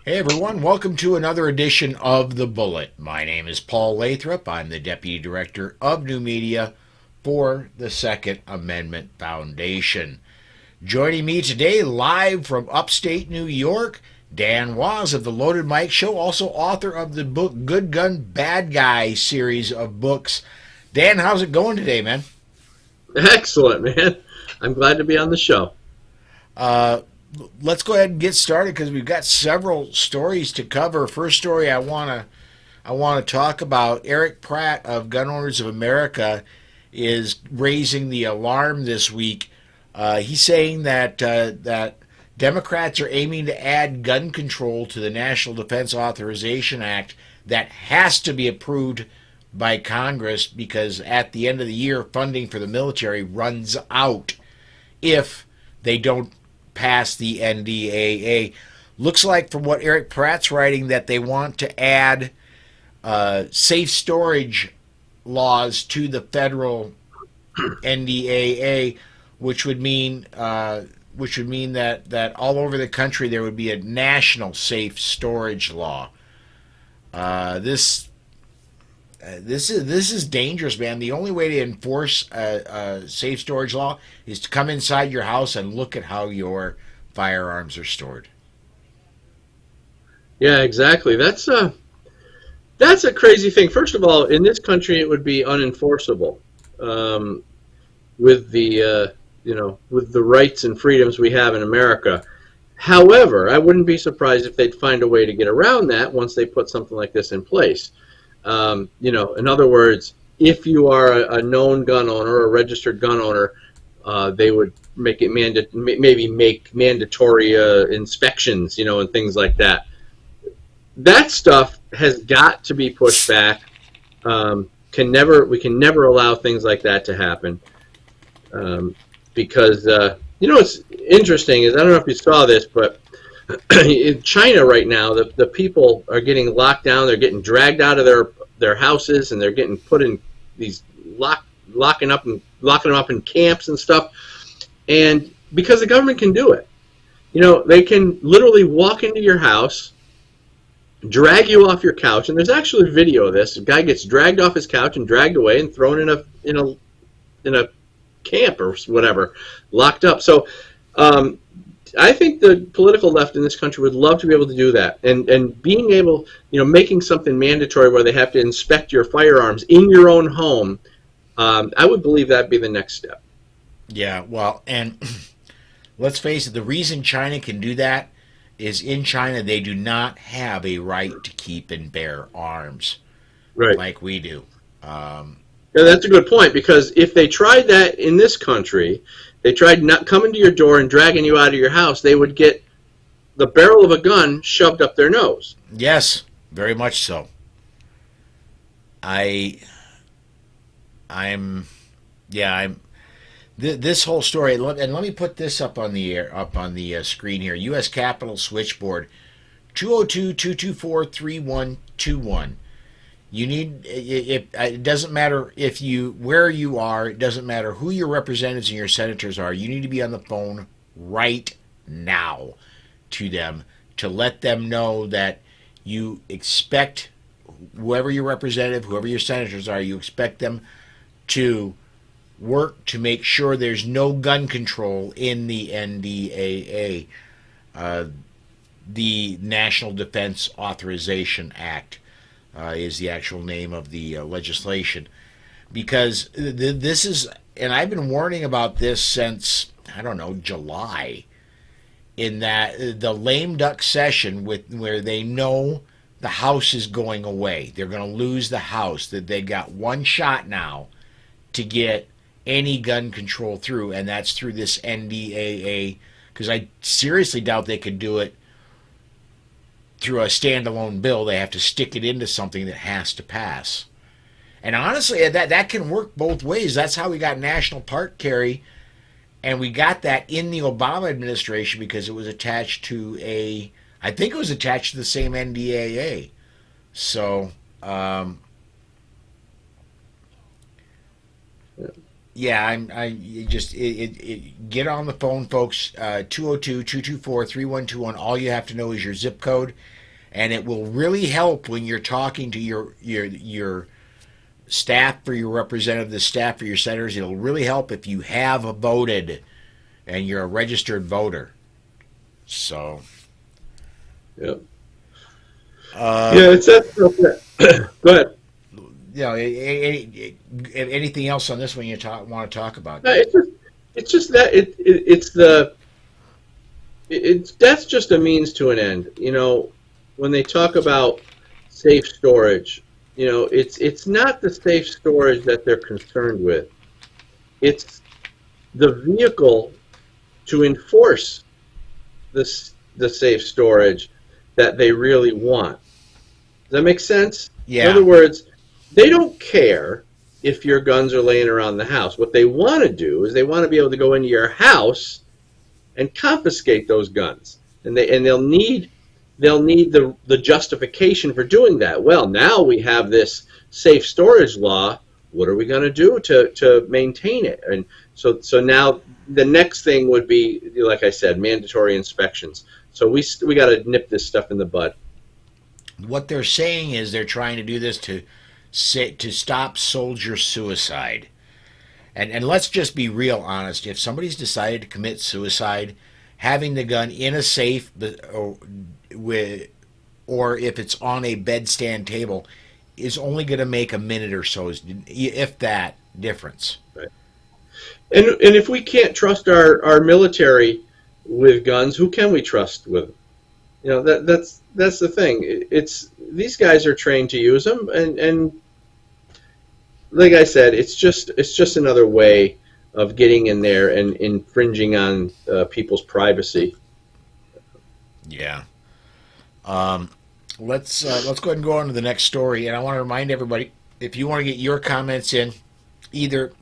Hey everyone, welcome to another edition of The Bullet. My name is Paul Lathrop. I'm the Deputy Director of New Media for the Second Amendment Foundation. Joining me today, live from upstate New York, Dan Wos of the Loaded Mike Show, also author of the book Good Gun, Bad Guy series of books. Dan, how's it going today, man? Excellent, man. I'm glad to be on the show. Uh, let's go ahead and get started because we've got several stories to cover. First story I want to talk about, Eric Pratt of Gun Owners of America is raising the alarm this week. He's saying that Democrats are aiming to add gun control to the National Defense Authorization Act that has to be approved by Congress because at the end of the year, funding for the military runs out if they don't pass the NDAA. Looks like from what Eric Pratt's writing that they want to add safe storage laws to the federal NDAA, which would mean that all over the country there would be a national safe storage law. This is dangerous, man. The only way to enforce a safe storage law is to come inside your house and look at how your firearms are stored. Yeah, exactly. That's a crazy thing. First of all, in this country, it would be unenforceable with the rights and freedoms we have in America. However, I wouldn't be surprised if they'd find a way to get around that once they put something like this in place. In other words, if you are a known gun owner, a registered gun owner, they would make it maybe make mandatory inspections, and things like that. That stuff has got to be pushed back. We can never allow things like that to happen because what's interesting is, I don't know if you saw this, but in China right now, the people are getting locked down. They're getting dragged out of their houses, and they're getting put in these locking them up in camps and stuff. And because the government can do it, they can literally walk into your house, drag you off your couch, and there's actually video of this. A guy gets dragged off his couch and dragged away and thrown in a camp or whatever, locked up. So I think the political left in this country would love to be able to do that, and being able, making something mandatory where they have to inspect your firearms in your own home. I would believe that'd be the next step. Yeah, well, and let's face it, the reason China can do that is in China they do not have a right to keep and bear arms, Right. like we do. Yeah, that's a good point, because if they tried that in this country, they tried not coming to your door and dragging you out of your house, they would get the barrel of a gun shoved up their nose. Yes, very much so. I'm, yeah, I'm. This whole story, and let me put this up on the screen here. U.S. Capitol switchboard, 202-224-3121. You need it doesn't matter where you are. It doesn't matter who your representatives and your senators are. You need to be on the phone right now to them to let them know that you expect whoever your representative, whoever your senators are, you expect them to work to make sure there's no gun control in the NDAA, the National Defense Authorization Act. Is the actual name of the legislation, because this is, and I've been warning about this since, I don't know, July, in that the lame duck session where they know the House is going away, they're going to lose the House, that they got one shot now to get any gun control through, and that's through this NDAA, because I seriously doubt they could do it through a standalone bill. They have to stick it into something that has to pass. And honestly, that can work both ways. That's how we got national park carry, and we got that in the Obama administration because it was attached to I think it was attached to the same NDAA. So, yeah, get on the phone, folks. 202-224-3121. All you have to know is your zip code, and it will really help when you're talking to your staff or your representative, the staff or your senators. It'll really help if you have voted and you're a registered voter. So, yeah, yeah, it's that. Go ahead. You know, anything else on this one you want to talk about? No, it's just that that's just a means to an end. You know, when they talk about safe storage, you know, it's not the safe storage that they're concerned with. It's the vehicle to enforce the safe storage that they really want. Does that make sense? Yeah. In other words, they don't care if your guns are laying around the house. What they want to do is they want to be able to go into your house and confiscate those guns, and they'll need the justification for doing that. Well, now we have this safe storage law. What are we going to do to maintain it? And so now the next thing would be, like I said, mandatory inspections. So we got to nip this stuff in the bud. What they're saying is they're trying to do this to stop soldier suicide. And let's just be real honest. If somebody's decided to commit suicide, having the gun in a safe or if it's on a bedstand table is only going to make a minute or so, if that, difference. Right. And if we can't trust our military with guns, who can we trust with them? You know, that's the thing. It's these guys are trained to use them, and like I said, it's just another way of getting in there and infringing on people's privacy. Yeah. Let's go ahead and go on to the next story, and I want to remind everybody, if you want to get your comments in, either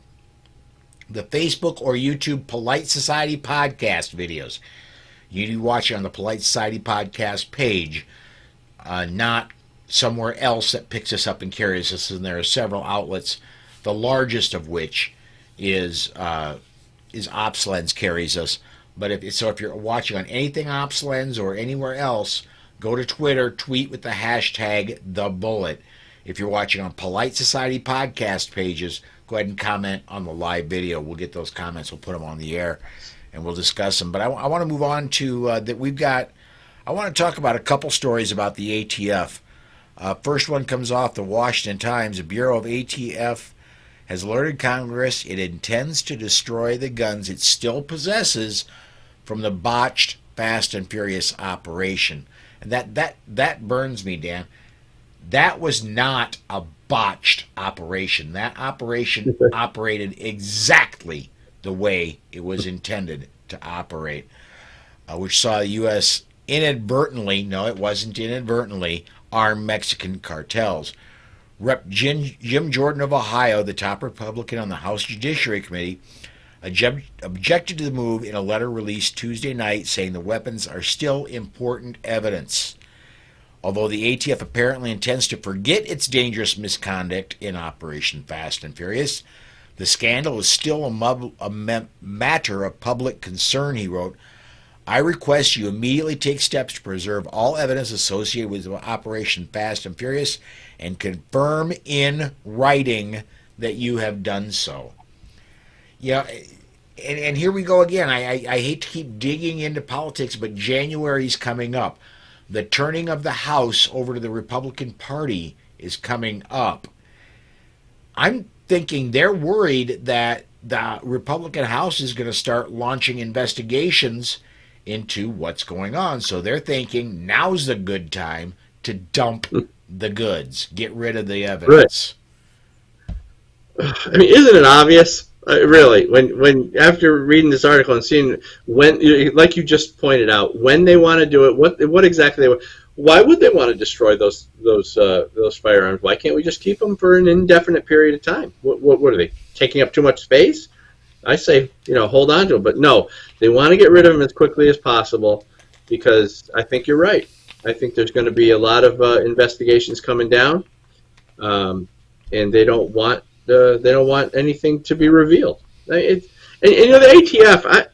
the Facebook or YouTube Polite Society podcast videos, you do watch it on the Polite Society podcast page, not somewhere else that picks us up and carries us. And there are several outlets, the largest of which is OpsLens carries us. But if you're watching on anything OpsLens or anywhere else, go to Twitter, tweet with the hashtag #TheBullet. If you're watching on Polite Society podcast pages, go ahead and comment on the live video. We'll get those comments. We'll put them on the air, and we'll discuss them. But I want to move on to that we've got. I want to talk about a couple stories about the ATF. First one comes off the Washington Times. The Bureau of ATF has alerted Congress it intends to destroy the guns it still possesses from the botched Fast and Furious operation. And that burns me, Dan. That was not a botched operation. That operation operated exactly the way it was intended to operate, which saw the U.S. inadvertently, no, it wasn't inadvertently, arm Mexican cartels. Rep. Jim Jordan of Ohio, the top Republican on the House Judiciary Committee, objected to the move in a letter released Tuesday night, saying the weapons are still important evidence. Although the ATF apparently intends to forget its dangerous misconduct in Operation Fast and Furious, the scandal is still a matter of public concern, he wrote. I request you immediately take steps to preserve all evidence associated with Operation Fast and Furious and confirm in writing that you have done so. Yeah, and here we go again. I hate to keep digging into politics, but January's coming up. The turning of the House over to the Republican Party is coming up. I'm thinking they're worried that the Republican House is going to start launching investigations into what's going on. So they're thinking now's the good time to dump the goods, get rid of the evidence. Right. I mean, isn't it obvious? Really, when after reading this article and seeing when, like you just pointed out, when they want to do it, what exactly why would they want to destroy those firearms? Why can't we just keep them for an indefinite period of time? What are they taking up too much space? I say, hold on to them, but no, they want to get rid of them as quickly as possible because I think you're right. I think there's going to be a lot of investigations coming down, and they don't want anything to be revealed. The ATF,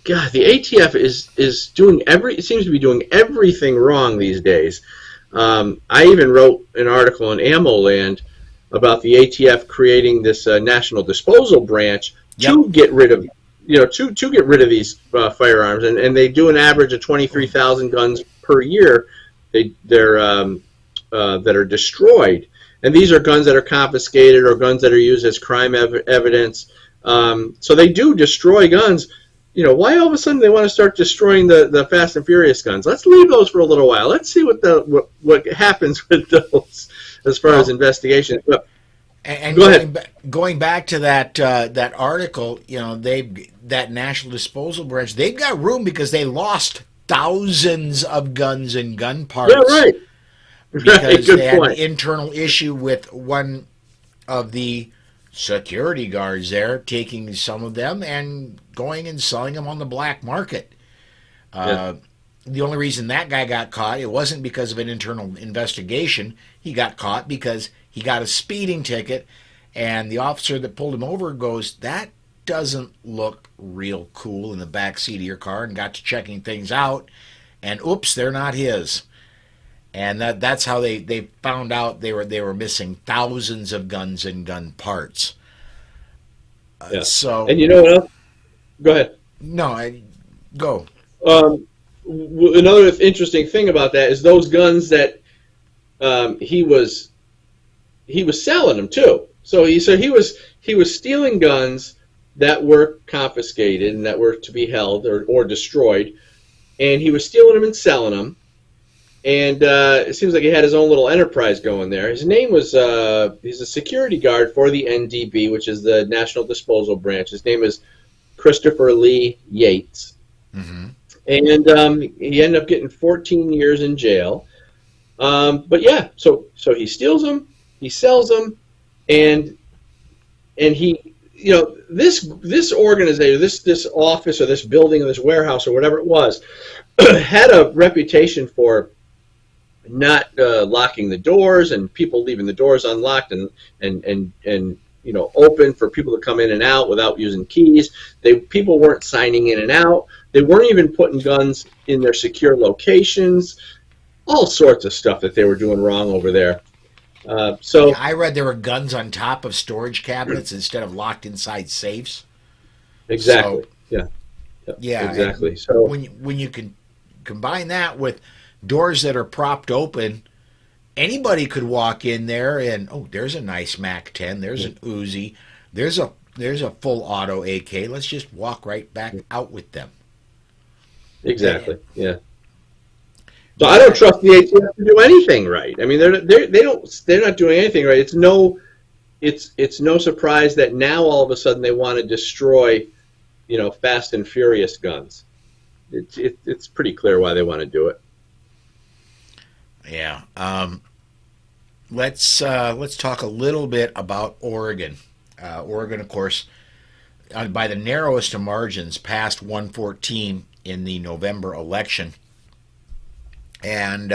God, the ATF is doing it seems to be doing everything wrong these days. I even wrote an article in Ammo Land about the ATF creating this National Disposal Branch Yep. to get rid of, to get rid of these firearms, and they do an average of 23,000 guns per year. That are destroyed, and these are guns that are confiscated or guns that are used as crime evidence. So they do destroy guns. Why all of a sudden they want to start destroying the Fast and Furious guns? Let's leave those for a little while. Let's see what happens with those as far as investigations. But and go ahead. Going back to that article, that National Disposal Branch, they've got room because they lost thousands of guns and gun parts. Yeah, right. Because Good they had point. an internal issue with one of the security guards there taking some of them and going and selling them on the black market. The only reason that guy got caught, it wasn't because of an internal investigation. He got caught because he got a speeding ticket, and the officer that pulled him over goes, "That doesn't look real cool in the back seat of your car," and got to checking things out, and oops, they're not his. And that's how they found out they were missing thousands of guns and gun parts. Yeah. So, And you know what else? Go ahead. No, go. Another interesting thing about that is those guns that he was selling them too. So he was stealing guns that were confiscated and that were to be held or destroyed, and he was stealing them and selling them. And it seems like he had his own little enterprise going there. His name was, he's a security guard for the NDB, which is the National Disposal Branch. His name is Christopher Lee Yates. Mm-hmm. And he ended up getting 14 years in jail. But yeah, so he steals them, he sells them, and he, this organization, this office or this building or this warehouse or whatever it was, had a reputation for not locking the doors and people leaving the doors unlocked and open for people to come in and out without using keys. People weren't signing in and out. They weren't even putting guns in their secure locations. All sorts of stuff that they were doing wrong over there. So I read there were guns on top of storage cabinets instead of locked inside safes. Exactly. So, yeah. Exactly. So when you can combine that with doors that are propped open, anybody could walk in there and there's a nice Mac 10, there's an Uzi, there's a full auto AK. Let's just walk right back out with them. Exactly. Yeah. So I don't trust the ATF to do anything right. I mean, they're not doing anything right. It's no surprise that now all of a sudden they want to destroy, Fast and Furious guns. It's pretty clear why they want to do it. Yeah. Let's talk a little bit about Oregon. Oregon, of course, by the narrowest of margins, passed 114 in the November election. And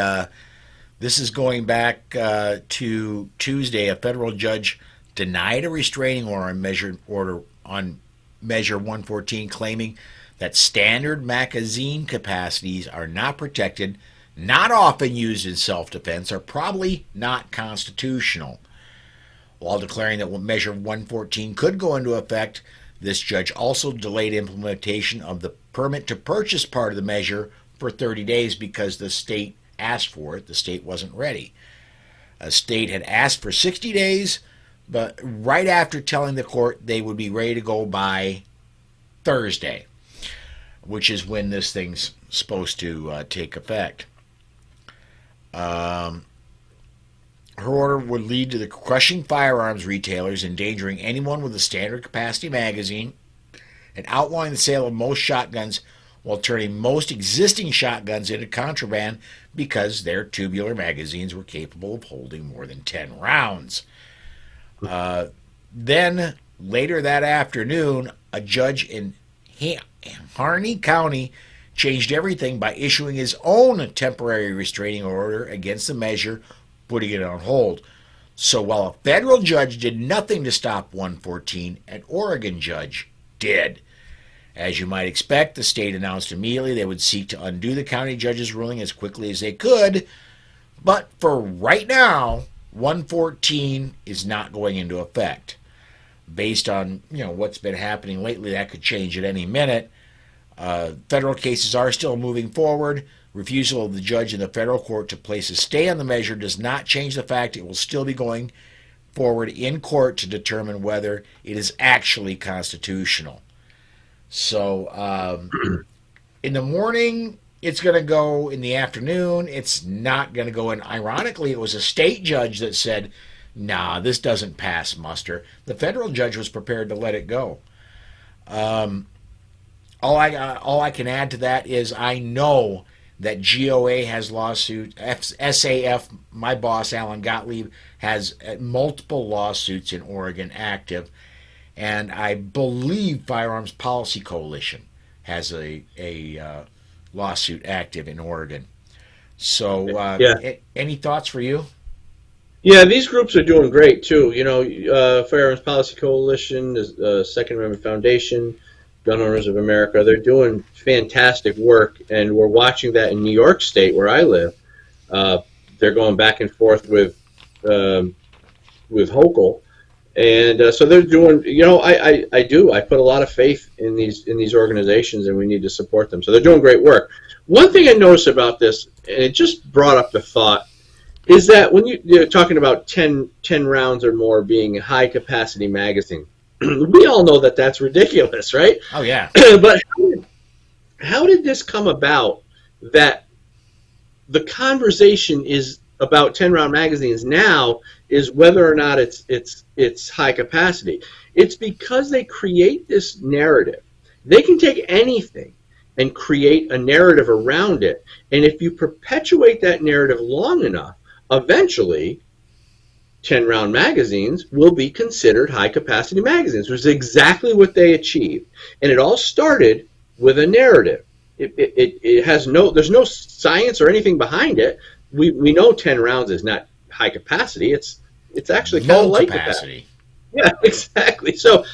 this is going back to Tuesday. A federal judge denied a restraining order on Measure 114, claiming that standard magazine capacities are not protected, not often used in self-defense, are probably not constitutional. While declaring that Measure 114 could go into effect, this judge also delayed implementation of the permit to purchase part of the measure for 30 days because the state asked for it. The state wasn't ready. A state had asked for 60 days, but right after telling the court they would be ready to go by Thursday, which is when this thing's supposed to take effect. Her order would lead to the crushing firearms retailers, endangering anyone with a standard capacity magazine, and outlawing the sale of most shotguns while turning most existing shotguns into contraband because their tubular magazines were capable of holding more than 10 rounds. Then, later that afternoon, a judge in Harney County changed everything by issuing his own temporary restraining order against the measure, putting it on hold. So while a federal judge did nothing to stop 114, an Oregon judge did. As you might expect, the state announced immediately they would seek to undo the county judge's ruling as quickly as they could. But for right now, 114 is not going into effect. Based on what's been happening lately, that could change at any minute. Federal cases are still moving forward. Refusal of the judge in the federal court to place a stay on the measure does not change the fact it will still be going forward in court to determine whether it is actually constitutional. So in the morning, it's going to go. In the afternoon, it's not going to go. And ironically, it was a state judge that said, nah, this doesn't pass muster. The federal judge was prepared to let it go. All I can add to that is I know that GOA has lawsuits. SAF, my boss, Alan Gottlieb, has multiple lawsuits in Oregon active. And I believe Firearms Policy Coalition has a lawsuit active in Oregon. So any thoughts for you? Yeah, these groups are doing great, too. Firearms Policy Coalition, Second Amendment Foundation, Gun Owners of America, they're doing fantastic work, and we're watching that in New York State, where I live. They're going back and forth with Hochul, and so they're doing. I put a lot of faith in these organizations, and we need to support them. So they're doing great work. One thing I noticed about this, and it just brought up the thought, is that when you're talking about 10 rounds or more being a high-capacity magazine, we all know that that's ridiculous, right? Oh, yeah. But how did this come about that the conversation is about 10-round magazines now is whether or not it's high capacity? It's because they create this narrative. They can take anything and create a narrative around it. And if you perpetuate that narrative long enough, eventually 10-round magazines will be considered high-capacity magazines, which is exactly what they achieved. And it all started with a narrative. It has there's no science or anything behind it. We know 10 rounds is not high capacity. It's actually kind of light capacity. Yeah, exactly. So,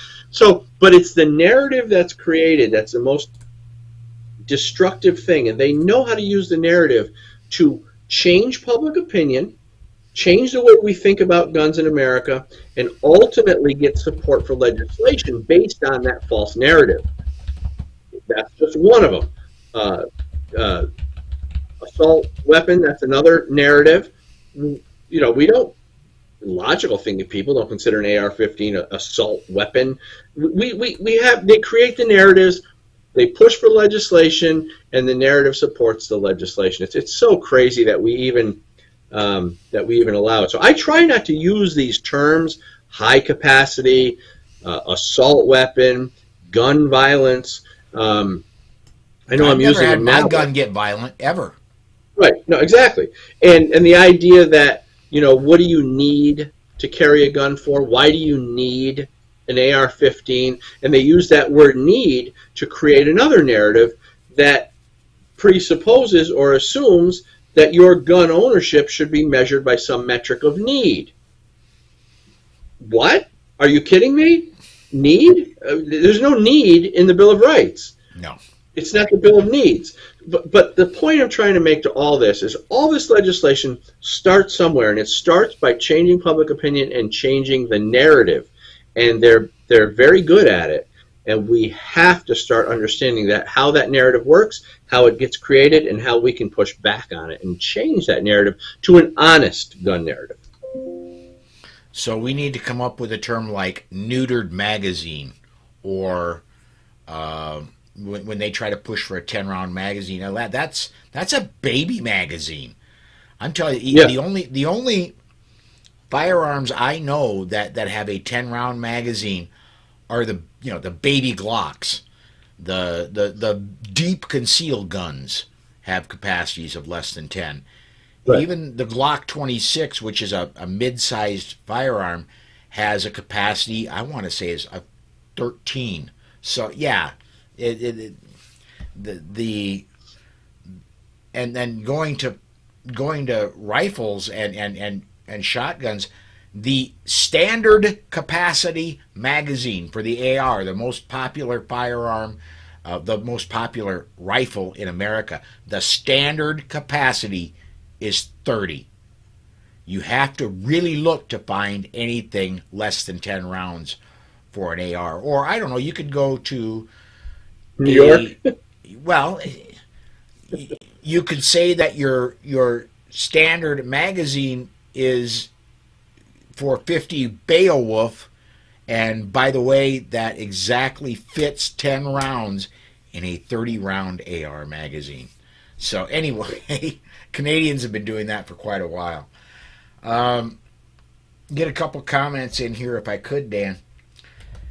but it's the narrative that's created that's the most destructive thing, and they know how to use the narrative to change public opinion, change the way we think about guns in America, and ultimately get support for legislation based on that false narrative. That's just one of them. Assault weapon, that's another narrative. We don't, logical thing that people don't consider an AR-15 an assault weapon. They create the narratives, they push for legislation, and the narrative supports the legislation. It's so crazy that we even allow it. So I try not to use these terms: high capacity, assault weapon, gun violence. I know I'm using them now. I've never had my gun get violent ever. Right. No, exactly. And the idea that what do you need to carry a gun for? Why do you need an AR-15? And they use that word "need" to create another narrative that presupposes or assumes that your gun ownership should be measured by some metric of need. What? Are you kidding me? Need? There's no need in the Bill of Rights. No. It's not the Bill of Needs. But the point I'm trying to make to all this is all this legislation starts somewhere, and it starts by changing public opinion and changing the narrative. And they're very good at it. And we have to start understanding that, how that narrative works, how it gets created, and how we can push back on it and change that narrative to an honest gun narrative. So we need to come up with a term like neutered magazine, or when they try to push for a 10-round magazine, that's a baby magazine. I'm telling you, the only firearms I know that have a 10-round magazine are the baby Glocks. The deep concealed guns have capacities of less than 10. Right. Even the Glock 26, which is a mid-sized firearm, has a capacity, I want to say, is a 13. So yeah, and then going to rifles and shotguns, the standard capacity magazine for the AR, the most popular firearm the most popular rifle in America, the standard capacity is 30. You have to really look to find anything less than 10 rounds for an AR. Or, I don't know, you could go to New York? Well, you could say that your standard magazine is for 50 Beowulf, and by the way, that exactly fits 10 rounds in a 30-round AR magazine. So anyway, Canadians have been doing that for quite a while. Get a couple comments in here if I could, Dan.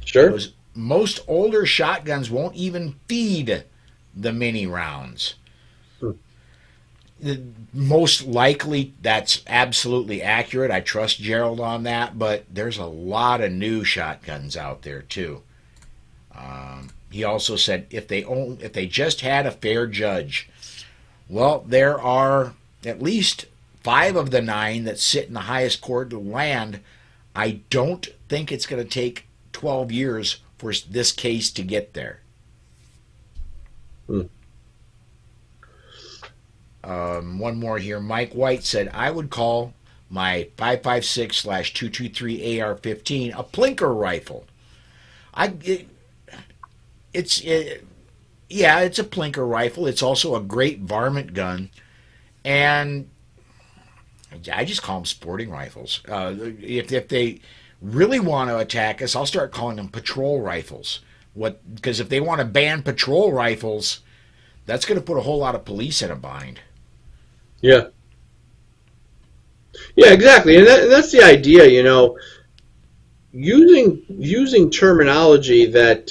Sure. Most older shotguns won't even feed the mini rounds. Most likely that's absolutely accurate. I trust Gerald on that, but there's a lot of new shotguns out there too. He also said if they just had a fair judge. Well, there are at least 5 of the 9 that sit in the highest court of the land. I don't think it's going to take 12 years for this case to get there. One more here. Mike White said, I would call my 5.56/223 AR-15 a plinker rifle. It's a plinker rifle. It's also a great varmint gun, and I just call them sporting rifles. If they really want to attack us, I'll start calling them patrol rifles. Because if they want to ban patrol rifles, that's going to put a whole lot of police in a bind. Yeah. Yeah, exactly, and that's the idea. Using terminology that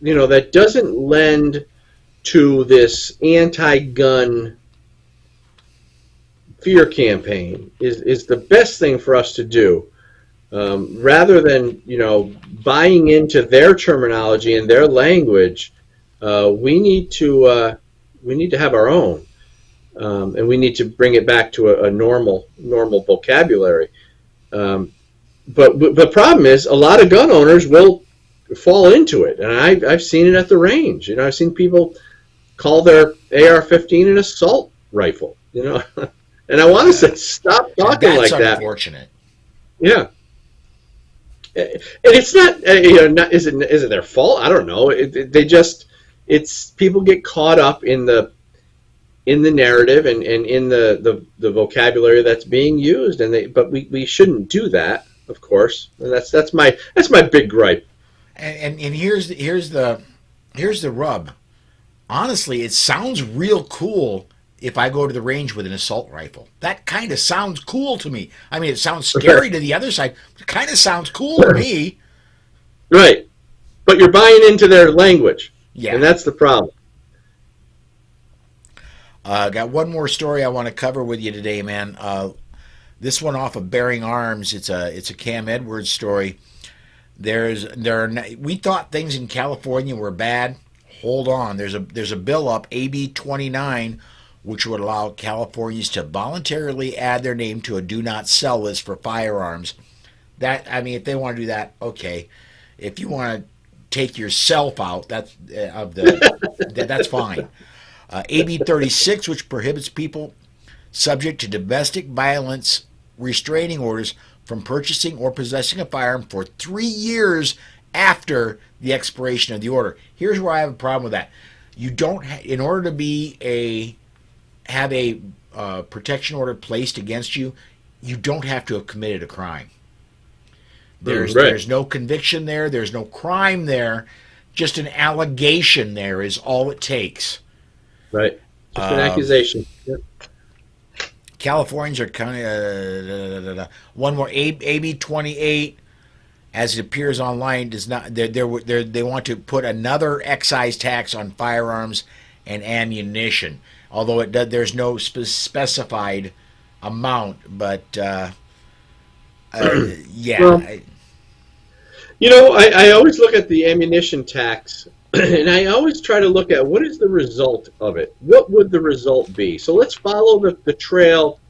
that doesn't lend to this anti-gun fear campaign is the best thing for us to do, rather than buying into their terminology and their language. We need to have our own, and we need to bring it back to a normal vocabulary. But the problem is a lot of gun owners will fall into it, and I've seen it at the range. I've seen people call their AR-15 an assault rifle. And I want to say, stop talking like that. That's unfortunate. Yeah. And it's not, is it their fault? I don't know. It's people get caught up in the narrative and in the vocabulary that's being used, but we shouldn't do that, of course. And that's my big gripe. And here's the rub. Honestly, it sounds real cool if I go to the range with an assault rifle. That kind of sounds cool to me. I mean, it sounds scary to the other side. It kind of sounds cool to me. Right. But you're buying into their language. Yeah. And that's the problem. Got one more story I want to cover with you today, man. This one off of Bearing Arms. It's a Cam Edwards story. We thought things in California were bad. Hold on. There's a bill up, AB 29, which would allow Californians to voluntarily add their name to a do not sell list for firearms. If they want to do that, okay. If you want to take yourself out, that's fine. AB 36, which prohibits people subject to domestic violence restraining orders from purchasing or possessing a firearm for 3 years after the expiration of the order. Here's where I have a problem with that. You don't, in order to have a protection order placed against you, you don't have to have committed a crime. There's no conviction there. There's no crime there. Just an allegation there is all it takes. Right. Just an accusation. Yep. Californians are kind of one more. AB 28, as it appears online, does not. They want to put another excise tax on firearms and ammunition. Although there's no specified amount, but yeah. Well, I always look at the ammunition tax, and I always try to look at what is the result of it. What would the result be? So let's follow the trail.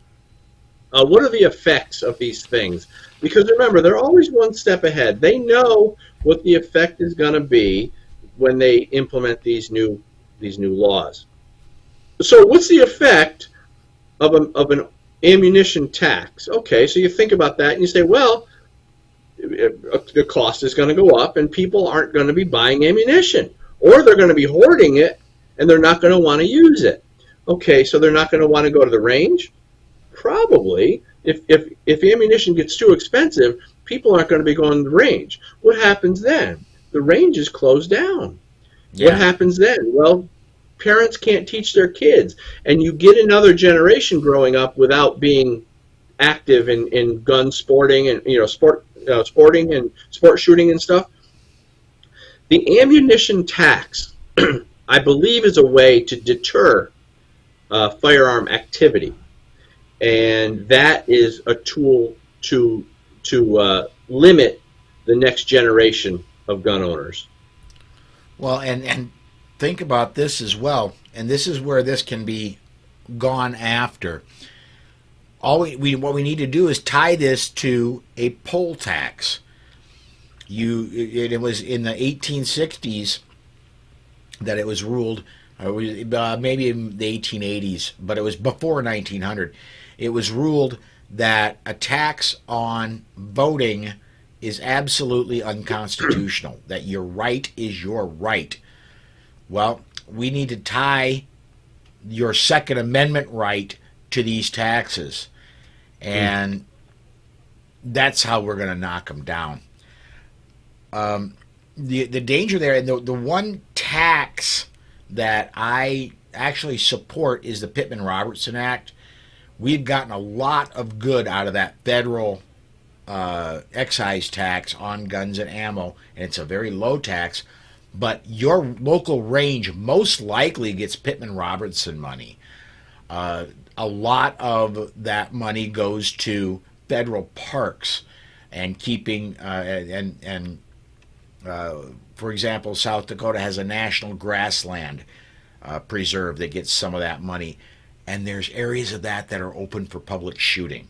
What are the effects of these things? Because remember, they're always one step ahead. They know what the effect is going to be. when they implement these new laws. So what's the effect of an ammunition tax? Okay, so you think about that and you say, well, the cost is going to go up and people aren't going to be buying ammunition, or they're going to be hoarding it and they're not going to want to use it. Okay, so they're not going to want to go to the range? Probably. If ammunition gets too expensive, people aren't going to be going to the range. What happens then? The range is closed down. Yeah. What happens then? Well, parents can't teach their kids, and you get another generation growing up without being active in gun sporting and sporting and sport shooting and stuff. The ammunition tax, I believe, is a way to deter firearm activity, and that is a tool to limit the next generation of gun owners. Well, and think about this as well, and this is where this can be gone after. What we need to do is tie this to a poll tax. It was in the 1860s that it was ruled, maybe in the 1880s, but it was before 1900. It was ruled that a tax on voting is absolutely unconstitutional, that your right is your right. Well, we need to tie your Second Amendment right to these taxes, and that's how we're going to knock them down. The danger there, and the one tax that I actually support is the Pittman-Robertson Act. We've gotten a lot of good out of that federal excise tax on guns and ammo, and it's a very low tax, but your local range most likely gets Pittman-Robertson money. A lot of that money goes to federal parks and keeping for example, South Dakota has a national grassland preserve that gets some of that money, and there's areas of that are open for public shooting.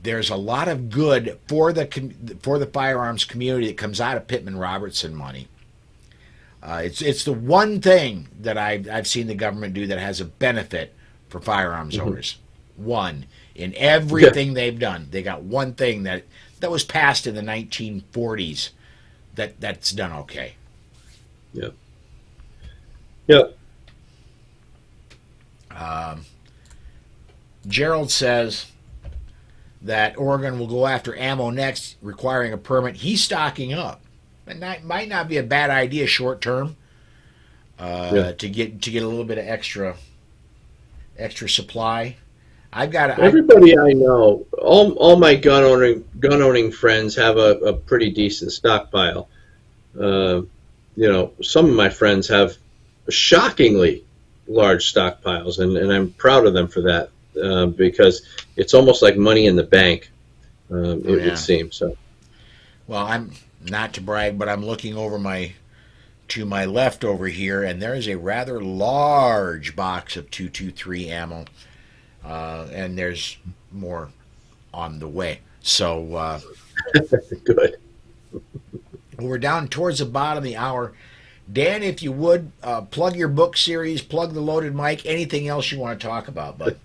There's a lot of good for the firearms community that comes out of Pittman-Robertson money. It's the one thing that I've seen the government do that has a benefit for firearms owners. One in everything they've done, they got one thing that was passed in the 1940s that's done okay. Yep. Yep. Gerald says that Oregon will go after ammo next, requiring a permit. He's stocking up. It might not be a bad idea short term to get a little bit of extra supply. Everybody I know, all my gun owning friends have a pretty decent stockpile. Some of my friends have shockingly large stockpiles, and I'm proud of them for that because it's almost like money in the bank. It seems so. Well, I'm not to brag, but I'm looking over to my left over here, and there is a rather large box of 223 ammo. And there's more on the way. So good. We're down towards the bottom of the hour. Dan, if you would, plug your book series, plug the Loaded Mic, anything else you want to talk about, bud.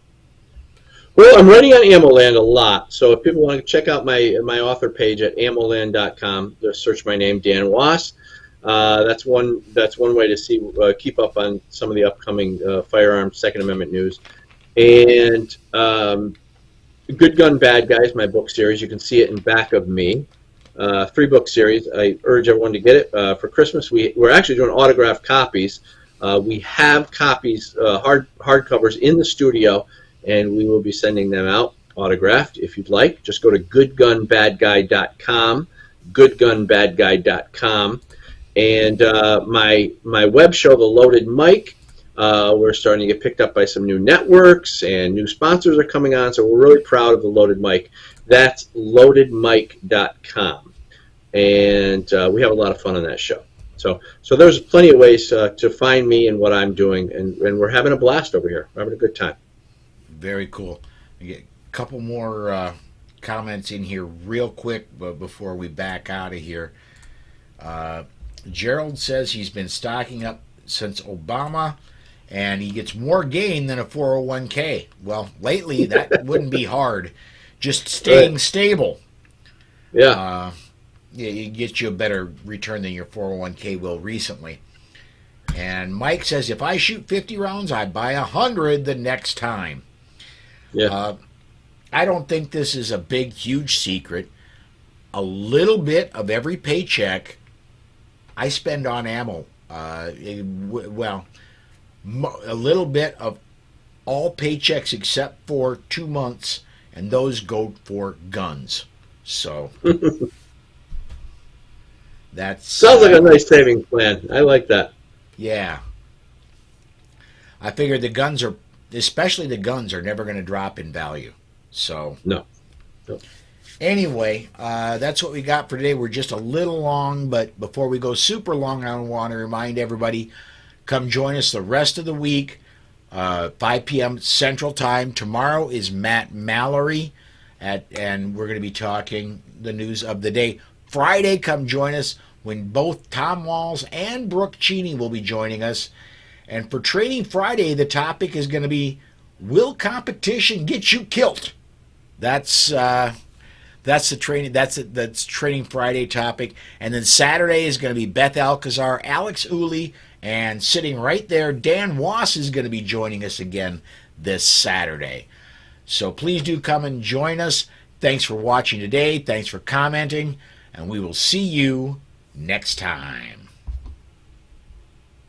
Well, I'm writing on AmmoLand a lot, so if people want to check out my author page at ammoland.com, just search my name, Dan Wos. That's one way to keep up on some of the upcoming firearms Second Amendment news. And Good Gun, Bad Guys, my book series. You can see it in back of me. 3-book series. I urge everyone to get it. For Christmas, we're actually doing autographed copies. We have copies, hardcovers in the studio, and we will be sending them out autographed if you'd like. Just go to goodgunbadguy.com, goodgunbadguy.com. And my web show, The Loaded Mic, we're starting to get picked up by some new networks, and new sponsors are coming on, so we're really proud of The Loaded Mic. That's loadedmic.com. And we have a lot of fun on that show. So there's plenty of ways to find me and what I'm doing, and we're having a blast over here. We're having a good time. Very cool. I get a couple more comments in here real quick before we back out of here. Gerald says he's been stocking up since Obama, and he gets more gain than a 401k. Well, lately that wouldn't be hard. Just staying stable. Yeah. Yeah, it gets you a better return than your 401k will recently. And Mike says, if I shoot 50 rounds, I buy 100 the next time. Yeah. I don't think this is a big, huge secret. A little bit of every paycheck I spend on ammo. A little bit of all paychecks except for 2 months, and those go for guns. So that's sounds like a nice saving plan. I like that. Yeah. I figured the guns are, especially the guns, are never going to drop in value. So No. anyway, that's what we got for today. We're just a little long, but before we go super long, I want to remind everybody, come join us the rest of the week, 5 p.m. Central Time. Tomorrow is Matt Mallory, and we're going to be talking the news of the day. Friday, come join us when both Tom Walls and Brooke Cheney will be joining us. And for Training Friday, the topic is going to be, will competition get you killed? That's the training. That's Training Friday topic. And then Saturday is going to be Beth Alcazar, Alex Uli, and sitting right there, Dan Wos is going to be joining us again this Saturday. So please do come and join us. Thanks for watching today. Thanks for commenting. And we will see you next time.